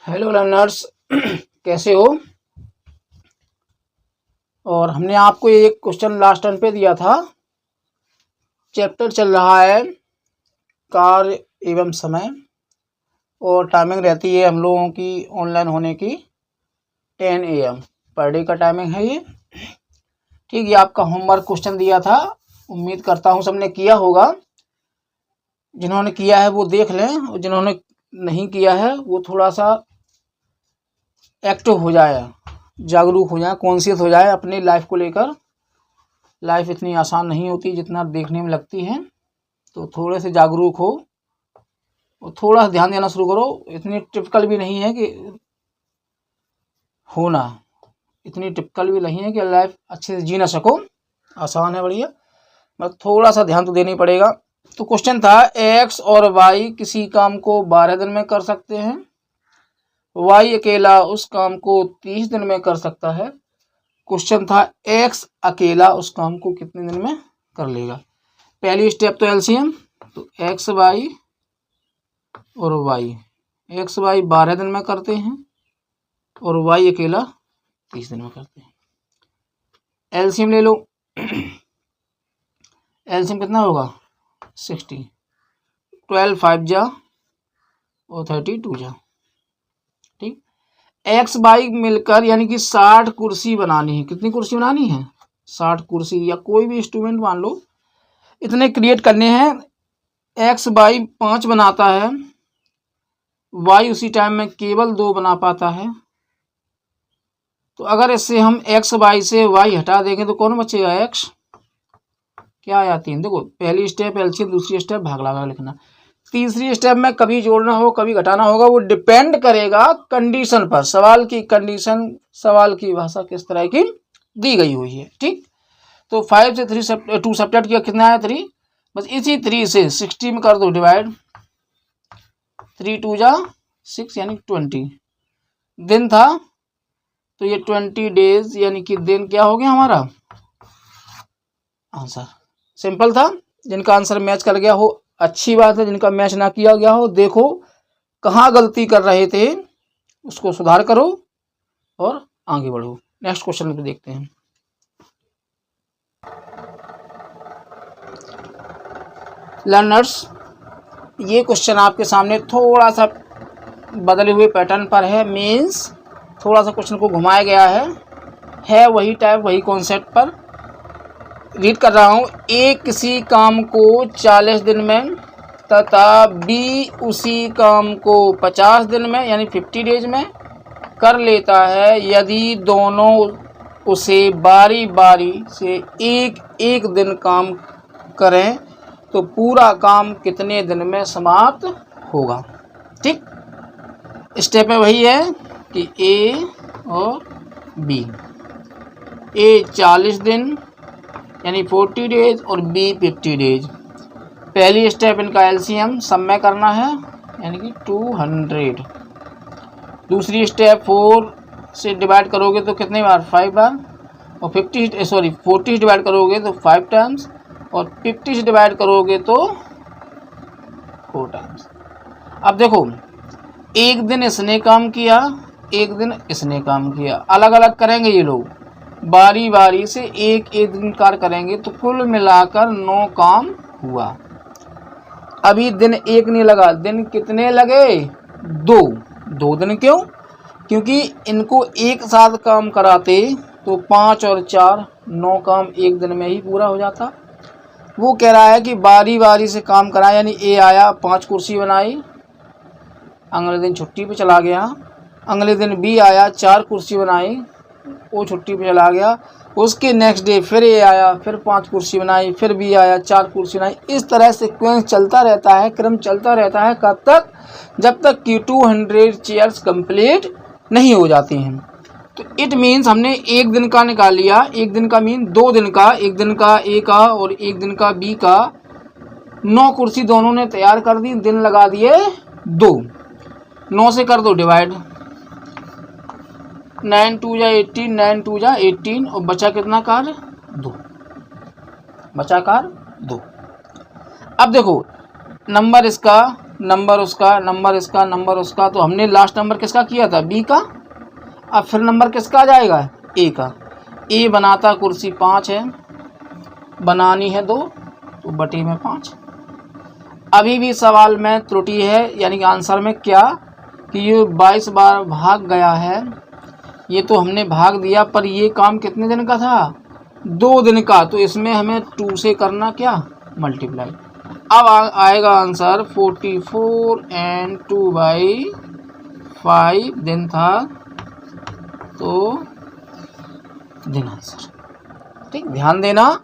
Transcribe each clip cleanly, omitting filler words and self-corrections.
Hello learners कैसे हो। और हमने आपको एक क्वेश्चन लास्ट टर्न पे दिया था। चैप्टर चल रहा है कार्य एवं समय और टाइमिंग रहती है हम लोगों की ऑनलाइन होने की 10 AM पर डे का टाइमिंग है ये। ठीक, ये आपका होमवर्क क्वेश्चन दिया था। उम्मीद करता हूँ सबने किया होगा। जिन्होंने किया है वो देख लें और जिन्होंने नहीं किया है वो थोड़ा सा एक्टिव हो जाए, जागरूक हो जाए, कॉन्शियस हो जाए अपनी लाइफ को लेकर। लाइफ इतनी आसान नहीं होती जितना देखने में लगती है, तो थोड़े से जागरूक हो और थोड़ा सा ध्यान देना शुरू करो। इतनी टिपिकल भी नहीं है कि होना, इतनी टिपिकल भी नहीं है कि लाइफ अच्छे से जी ना सको। आसान है, बढ़िया, बस थोड़ा सा ध्यान तो देना ही पड़ेगा। तो क्वेश्चन था एक्स और वाई किसी काम को 12 दिन में कर सकते हैं, वाई अकेला उस काम को 30 दिन में कर सकता है। क्वेश्चन था एक्स अकेला उस काम को कितने दिन में कर लेगा। पहली स्टेप तो एलसीएम, तो एक्स वाई और वाई, एक्स वाई 12 दिन में करते हैं और वाई अकेला 30 दिन में करते हैं। एलसीएम ले लो। एलसीएम कितना होगा 60, 12 5 जा और 32 जा। ठीक, एक्स वाई मिलकर यानी कि 60 कुर्सी बनानी है। कितनी कुर्सी बनानी है 60 कुर्सी, या कोई भी इंस्ट्रूमेंट मान लो, इतने क्रिएट करने हैं। एक्स वाई 5 बनाता है, वाई उसी टाइम में केवल 2 बना पाता है। तो अगर इससे हम एक्स वाई से वाई हटा देंगे तो कौन बचेगा, एक्स। क्या आ जाती है, देखो पहली स्टेप एलसीएम, दूसरी स्टेप भाग लगा लिखना, तीसरी स्टेप में कभी जोड़ना हो कभी घटाना होगा। वो डिपेंड करेगा कंडीशन पर, सवाल की कंडीशन, सवाल की भाषा किस तरह की दी गई हुई है। ठीक, तो 5 से 2 सब्ट्रैक्ट किया, कितना आया 3, बस इसी 3 से 60 में कर दो डिवाइड, 3 2 जा 6 यानी 20 दिन था। तो ये 20 डेज यानी कि दिन क्या हो गया हमारा आंसर। सिंपल था। जिनका आंसर मैच कर गया हो अच्छी बात है, जिनका मैच ना किया गया हो देखो कहाँ गलती कर रहे थे, उसको सुधार करो और आगे बढ़ो। नेक्स्ट क्वेश्चन पे देखते हैं। लर्नर्स, ये क्वेश्चन आपके सामने थोड़ा सा बदले हुए पैटर्न पर है, मीन्स थोड़ा सा क्वेश्चन को घुमाया गया है वही टाइप वही कॉन्सेप्ट पर। रीड कर रहा हूँ। ए किसी काम को 40 दिन में तथा बी उसी काम को 50 दिन में यानी 50 डेज में कर लेता है। यदि दोनों उसे बारी बारी से एक एक दिन काम करें तो पूरा काम कितने दिन में समाप्त होगा। ठीक, स्टेप में वही है कि ए और बी, ए 40 दिन यानी 40 डेज और बी 50 डेज। पहली स्टेप इनका एलसीएम सब में करना है यानी कि 200। दूसरी स्टेप 4 से डिवाइड करोगे तो कितने बार 5 बार, और 40 से डिवाइड करोगे तो 5 टाइम्स, और 50 से डिवाइड करोगे तो 4 टाइम्स। अब देखो एक दिन इसने काम किया, एक दिन इसने काम किया, अलग अलग करेंगे ये लोग, बारी बारी से एक एक दिन कार्य करेंगे तो कुल मिलाकर 9 काम हुआ। अभी दिन एक नहीं लगा, दिन कितने लगे 2 दिन। क्यों, क्योंकि इनको एक साथ काम कराते तो 5 और 4 9 काम एक दिन में ही पूरा हो जाता। वो कह रहा है कि बारी बारी से काम करा, यानी ए आया 5 कुर्सी बनाई, अगले दिन छुट्टी पे चला गया। अगले दिन बी आया 4 कुर्सी बनाई, वो छुट्टी पे चला गया। उसके नेक्स्ट डे फिर ए आया, फिर 5 कुर्सी बनाई, फिर बी आया 4 कुर्सी बनाई। इस तरह सीक्वेंस चलता रहता है, क्रम चलता रहता है। कब तक, जब तक कि 200 चेयर्स कंप्लीट नहीं हो जाती हैं। तो इट मीन्स हमने एक दिन का निकाल लिया, एक दिन का मीन 2 दिन का, एक दिन का ए का और एक दिन का बी का, 9 कुर्सी दोनों ने तैयार कर दी, दिन लगा दिए 2। 9 से कर दो डिवाइड, 9 2 जा 18, 9 2 जा 18, और बचा कितना कार्य 2, बचा कार्य 2। अब देखो नंबर इसका नंबर उसका, नंबर इसका, नंबर उसका। तो हमने लास्ट नंबर किसका किया था? बी का। अब फिर नंबर किसका आ जाएगा? ए का। ए बनाता कुर्सी 5 है, बनानी है 2, तो बटे में 5। अभी भी सवाल में त्रुटि है, यानी कि आंसर में क्या कि ये 22 बार भाग गया है। ये तो हमने भाग दिया, पर ये काम कितने दिन का था? 2 दिन का। तो इसमें हमें 2 से करना क्या? मल्टीप्लाई। अब आएगा आंसर 44 एंड 2/5 दिन था, तो दिन आंसर। ठीक, ध्यान देना।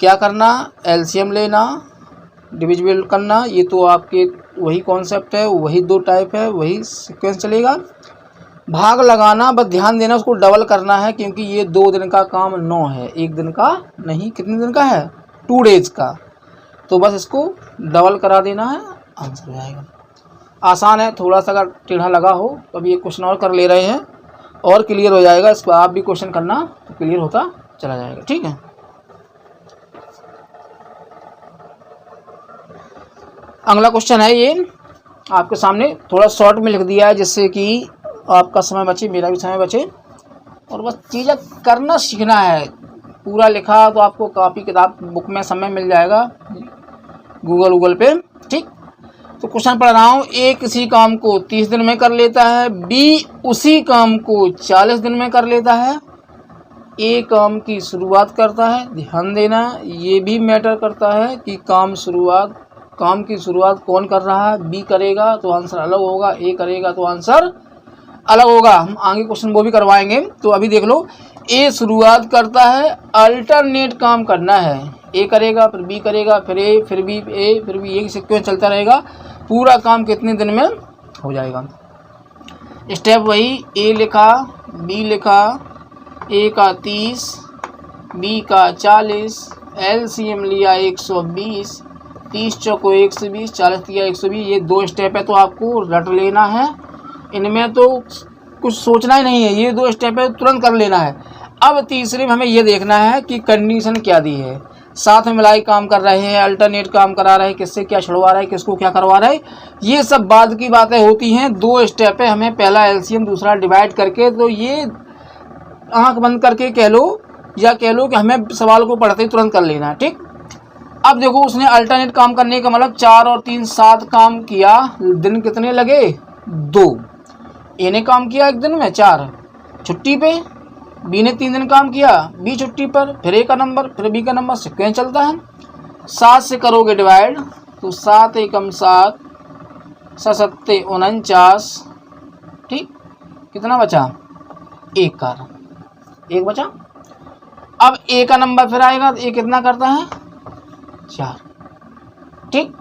क्या करना? एलसीएम लेना, डिविजिबल करना। ये तो आपके वही कॉन्सेप्ट है, वही 2 टाइप है, वही सीक्वेंस चलेगा। भाग लगाना, बस ध्यान देना, उसको डबल करना है, क्योंकि ये 2 दिन का काम 9 है, 1 दिन का नहीं। कितने दिन का है? 2 डेज का। तो बस इसको डबल करा देना है, आंसर हो जाएगा। आसान है, थोड़ा सा अगर टेढ़ा लगा हो तो अभी एक क्वेश्चन और कर ले रहे हैं और क्लियर हो जाएगा। इस पर आप भी क्वेश्चन करना तो क्लियर होता चला जाएगा। ठीक है, अगला क्वेश्चन है ये आपके सामने, थोड़ा शॉर्ट में लिख दिया है जिससे कि आपका समय बचे, मेरा भी समय बचे, और बस चीज़ें करना सीखना है। पूरा लिखा तो आपको कॉपी किताब बुक में समय मिल जाएगा, गूगल पे। ठीक, तो क्वेश्चन पढ़ रहा हूँ। ए किसी काम को 30 दिन में कर लेता है, बी उसी काम को 40 दिन में कर लेता है। ए काम की शुरुआत करता है, ध्यान देना ये भी मैटर करता है कि काम की शुरुआत कौन कर रहा है? बी करेगा तो आंसर अलग होगा, ए करेगा तो आंसर अलग होगा। हम आगे क्वेश्चन वो भी करवाएंगे। तो अभी देख लो, ए शुरुआत करता है, अल्टरनेट काम करना है। ए करेगा, फिर बी करेगा, फिर ए, फिर बी, ए, फिर बी, एक सीक्वेंस चलता रहेगा। पूरा काम कितने दिन में हो जाएगा? स्टेप वही, ए लिखा, बी लिखा, ए का 30, बी का 40, एलसीएम लिया 120, 30 चौको 120, 40 दिया 120। ये 2 स्टेप है, तो आपको रट लेना है। इनमें तो कुछ सोचना ही नहीं है, ये 2 स्टेप है, तुरंत कर लेना है। अब तीसरे में हमें ये देखना है कि कंडीशन क्या दी है। साथ में मिलाई काम कर रहे हैं, अल्टरनेट काम करा रहे हैं, किससे क्या छुड़वा रहे हैं, किसको क्या करवा रहे हैं, ये सब बाद की बातें होती हैं। 2 स्टेप है, हमें पहला एलसीएम, दूसरा डिवाइड करके। तो ये आंख बंद करके कह लो या कह लो कि हमें सवाल को पढ़ते ही तुरंत कर लेना है। ठीक, अब देखो, उसने अल्टरनेट काम करने का मतलब 4 और 3 7 काम किया। दिन कितने लगे? 2। ए ने काम किया 1 दिन में 4 छुट्टी पे, बी ने 3 दिन काम किया, बी छुट्टी पर, फिर ए का नंबर, फिर बी का नंबर, सीक्वेंस चलता है। 7 से करोगे डिवाइड तो 7 एकम 7, 7 सत्ते 49। ठीक, कितना बचा? 1 का 1 बचा। अब ए का नंबर फिर आएगा, तो ए कितना करता है? 4। ठीक,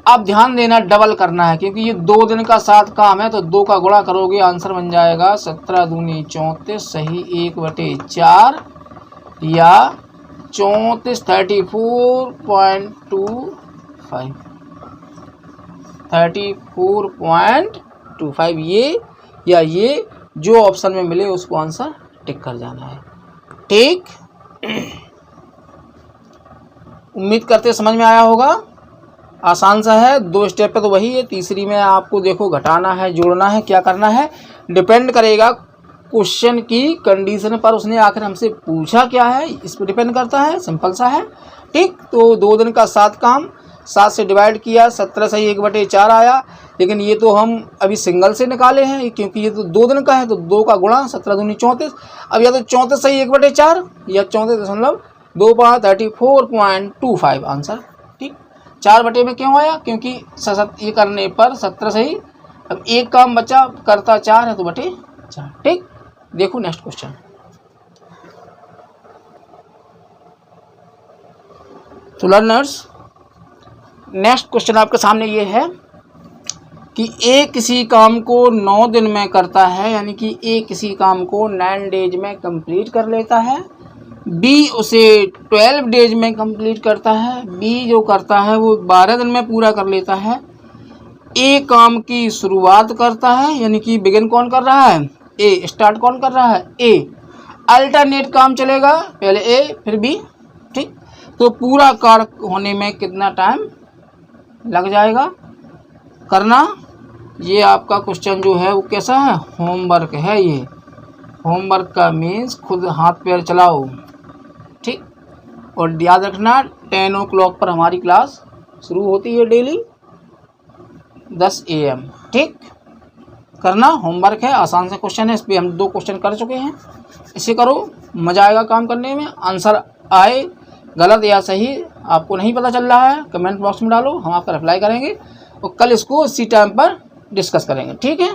अब ध्यान देना, डबल करना है, क्योंकि ये 2 दिन का 7 काम है, तो 2 का गुणा करोगे, आंसर बन जाएगा 17 दूनी 34, सही 1/4 या 34 34.25 34.25। ये या ये जो ऑप्शन में मिले उसको आंसर टिक कर जाना है। ठीक, उम्मीद करते समझ में आया होगा। आसान सा है, 2 स्टेप पे तो वही है। तीसरी में आपको देखो घटाना है, जोड़ना है, क्या करना है, डिपेंड करेगा क्वेश्चन की कंडीशन पर। उसने आखिर हमसे पूछा क्या है, इस पर डिपेंड करता है। सिंपल सा है। ठीक, तो 2 दिन का 7 काम, 7 से डिवाइड किया, 17 सही 1/4 आया। लेकिन ये तो हम अभी सिंगल से निकाले हैं, क्योंकि ये तो 2 दिन का है, तो 2 का गुणा 17 दूनी 34। अब या तो 34 सही 1/4 या 34.25 34.25 आंसर। ठीक, 4 बटे में क्यों आया? क्योंकि ये करने पर 17 सही, अब 1 काम बचा, करता 4 है, तो बटे 4। ठीक, देखो नेक्स्ट क्वेश्चन। तो लर्नर्स, नेक्स्ट क्वेश्चन आपके सामने ये है कि ए किसी काम को 9 दिन में करता है, यानी कि ए किसी काम को 9 डेज में कंप्लीट कर लेता है। बी उसे 12 डेज में कंप्लीट करता है। बी जो करता है वो 12 दिन में पूरा कर लेता है। ए काम की शुरुआत करता है, यानी कि बिगिन कौन कर रहा है? ए। स्टार्ट कौन कर रहा है? ए। अल्टरनेट काम चलेगा, पहले ए फिर बी। ठीक, तो पूरा कार्य होने में कितना टाइम लग जाएगा? करना। ये आपका क्वेश्चन जो है वो कैसा है, होमवर्क है। ये होमवर्क का मीन्स खुद हाथ पैर चलाओ, ठीक। और याद रखना 10 o'clock पर हमारी क्लास शुरू होती है डेली 10 AM, ठीक। करना, होमवर्क है, आसान से क्वेश्चन है। इस पर हम 2 क्वेश्चन कर चुके हैं। इसे करो, मज़ा आएगा काम करने में। आंसर आए गलत या सही आपको नहीं पता चल रहा है, कमेंट बॉक्स में डालो, हम आपका रिप्लाई करेंगे और कल इसको इसी टाइम पर डिस्कस करेंगे, ठीक है।